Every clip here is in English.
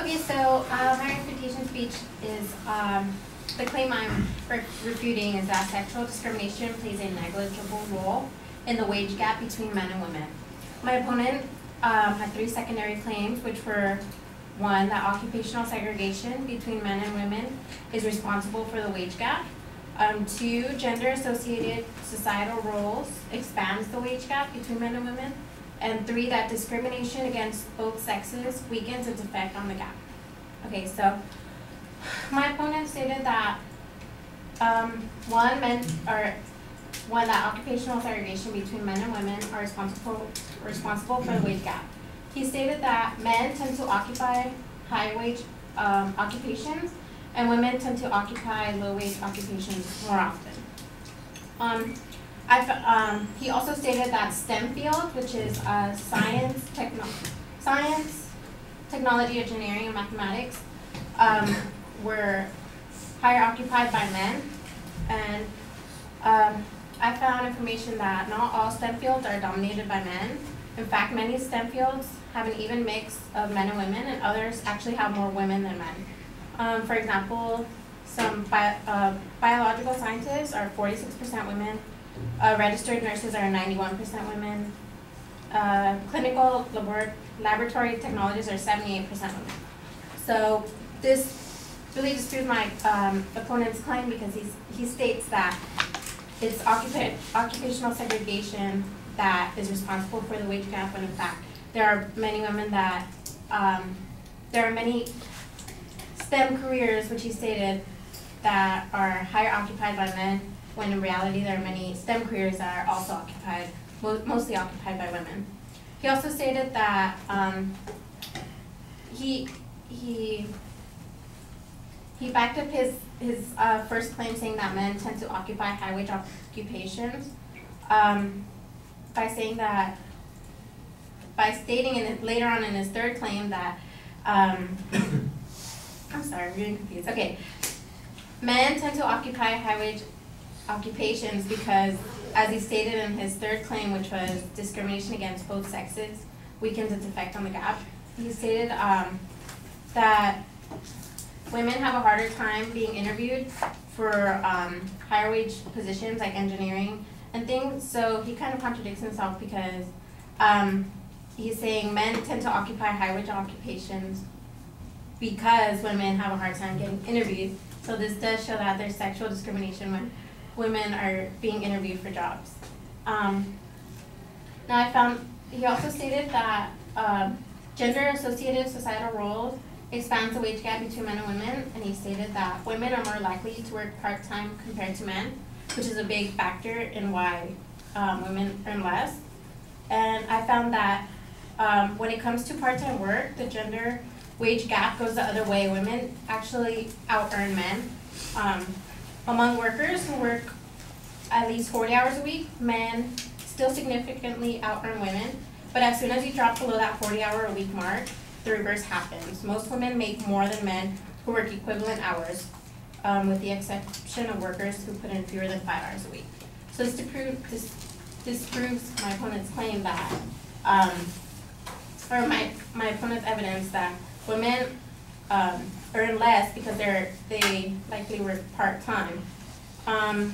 Okay, so my refutation speech is the claim I'm refuting is that sexual discrimination plays a negligible role in the wage gap between men and women. My opponent had three secondary claims, which were: one, that occupational segregation between men and women is responsible for the wage gap. Two, gender-associated societal roles expands the wage gap between men and women. And three, that discrimination against both sexes weakens its effect on the gap. Okay, so my opponent stated that one, that occupational segregation between men and women are responsible for the wage gap. He stated that men tend to occupy high-wage occupations, and women tend to occupy low-wage occupations more often. He also stated that STEM field, which is science, technology, engineering, and mathematics, were higher occupied by men. And I found information that not all STEM fields are dominated by men. In fact, many STEM fields have an even mix of men and women, and others actually have more women than men. For example, some biological scientists are 46% women. Registered nurses are 91% women. Clinical laboratory technologists are 78% women. So this really disproves my opponent's claim, because he states that it's occupational segregation that is responsible for the wage gap, when in fact there are many women that, there are many STEM careers, which he stated, that are higher occupied by men, when in reality there are many STEM careers that are also occupied, mostly occupied by women. He also stated that he backed up his first claim, saying that men tend to occupy high-wage occupations by stating later on in his third claim that I'm sorry, I'm getting confused. Okay, men tend to occupy high-wage occupations because, as he stated in his third claim, which was discrimination against both sexes weakens its effect on the gap, he stated that women have a harder time being interviewed for higher wage positions like engineering and things. So he kind of contradicts himself, because he's saying men tend to occupy high wage occupations because women have a hard time getting interviewed. So this does show that there's sexual discrimination when women are being interviewed for jobs. Now I found, he also stated that gender-associated societal roles expands the wage gap between men and women, and he stated that women are more likely to work part-time compared to men, which is a big factor in why women earn less. And I found that when it comes to part-time work, the gender wage gap goes the other way. Women actually out-earn men. Among workers who work at least 40 hours a week, men still significantly out-earn women, but as soon as you drop below that 40-hour-a-week mark, the reverse happens. Most women make more than men who work equivalent hours, with the exception of workers who put in fewer than 5 hours a week. So this proves my opponent's claim that, or my opponent's evidence that women earn less because they likely work part-time. I'm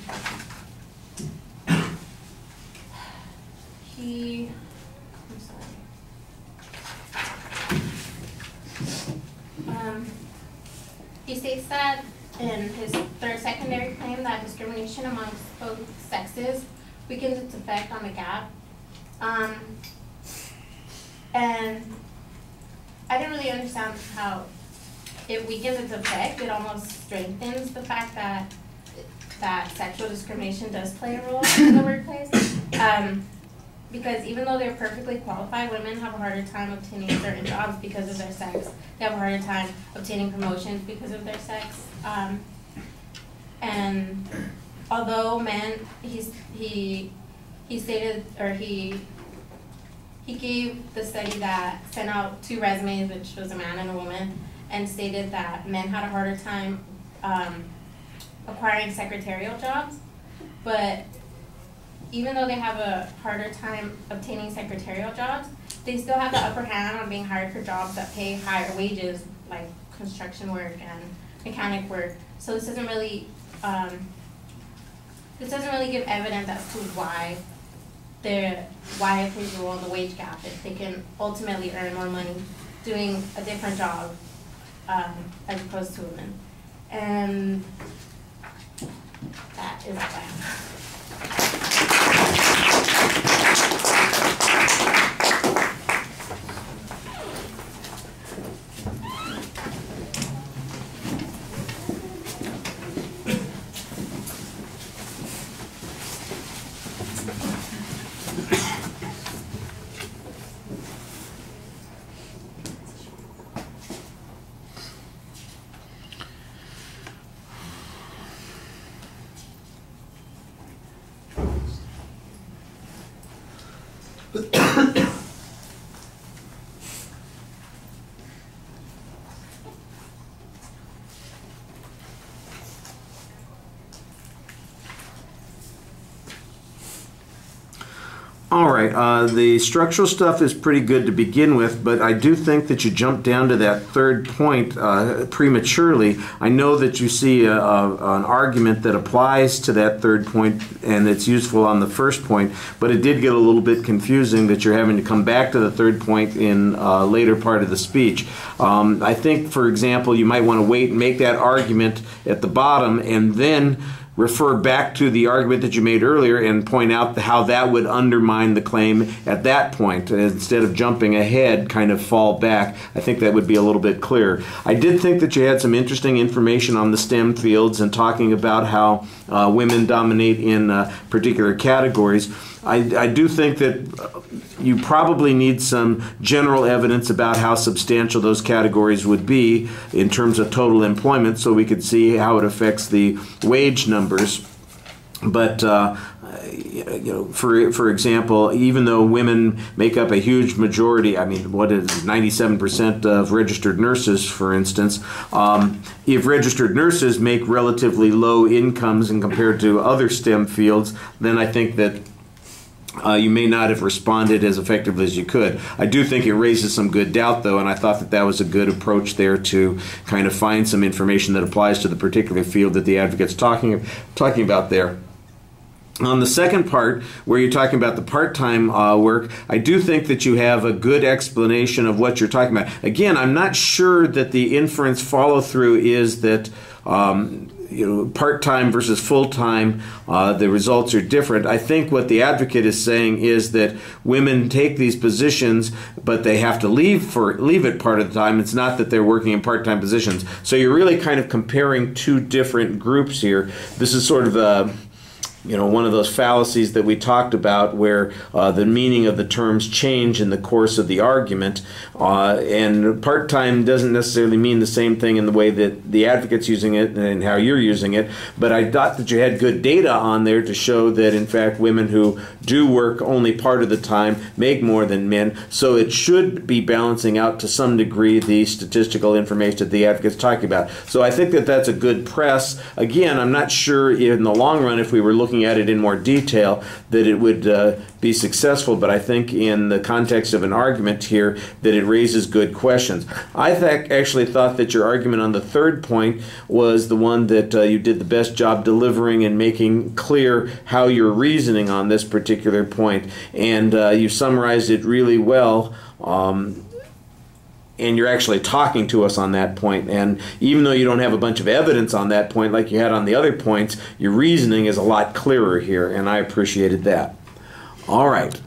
sorry. He states that in his third secondary claim that discrimination amongst both sexes weakens its effect on the gap. And I didn't really understand how it weakens its effect. It almost strengthens the fact that sexual discrimination does play a role in the workplace. Because even though they're perfectly qualified, women have a harder time obtaining certain jobs because of their sex. They have a harder time obtaining promotions because of their sex. And although men, he stated, or he gave the study that sent out 2 resumes, which was a man and a woman, and stated that men had a harder time acquiring secretarial jobs. But even though they have a harder time obtaining secretarial jobs, they still have the upper hand on being hired for jobs that pay higher wages like construction work and mechanic work. So this doesn't really give evidence as to why it plays a role in the wage gap if they can ultimately earn more money doing a different job as opposed to women. And that is all I have. All right, the structural stuff is pretty good to begin with, but I do think that you jumped down to that third point prematurely. I know that you see an argument that applies to that third point and it's useful on the first point, but it did get a little bit confusing that you're having to come back to the third point in a later part of the speech. I think, for example, you might want to wait and make that argument at the bottom and then refer back to the argument that you made earlier and point out how that would undermine the claim at that point. Instead of jumping ahead, kind of fall back. I think that would be a little bit clearer. I did think that you had some interesting information on the STEM fields and talking about how women dominate in particular categories. I do think that you probably need some general evidence about how substantial those categories would be in terms of total employment so we could see how it affects the wage numbers. But for example, even though women make up a huge majority, I mean, what is 97% of registered nurses, for instance, if registered nurses make relatively low incomes and compared to other STEM fields, then I think that you may not have responded as effectively as you could. I do think it raises some good doubt, though, and I thought that that was a good approach there to kind of find some information that applies to the particular field that the advocate's talking about there. On the second part, where you're talking about the part-time work, I do think that you have a good explanation of what you're talking about. Again, I'm not sure that the inference follow-through is that part-time versus full-time, the results are different. I think what the advocate is saying is that women take these positions, but they have to leave it part of the time. It's not that they're working in part-time positions. So you're really kind of comparing two different groups here. This is sort of one of those fallacies that we talked about where the meaning of the terms change in the course of the argument. And part-time doesn't necessarily mean the same thing in the way that the advocate's using it and how you're using it. But I thought that you had good data on there to show that, in fact, women who do work only part of the time make more than men. So it should be balancing out to some degree the statistical information that the advocate's talking about. So I think that that's a good press. Again, I'm not sure in the long run, if we were looking at it in more detail, that it would be successful, but I think in the context of an argument here that it raises good questions. I actually thought that your argument on the third point was the one that you did the best job delivering and making clear how you're reasoning on this particular point, and you summarized it really well. And you're actually talking to us on that point. And even though you don't have a bunch of evidence on that point like you had on the other points, your reasoning is a lot clearer here, and I appreciated that. All right.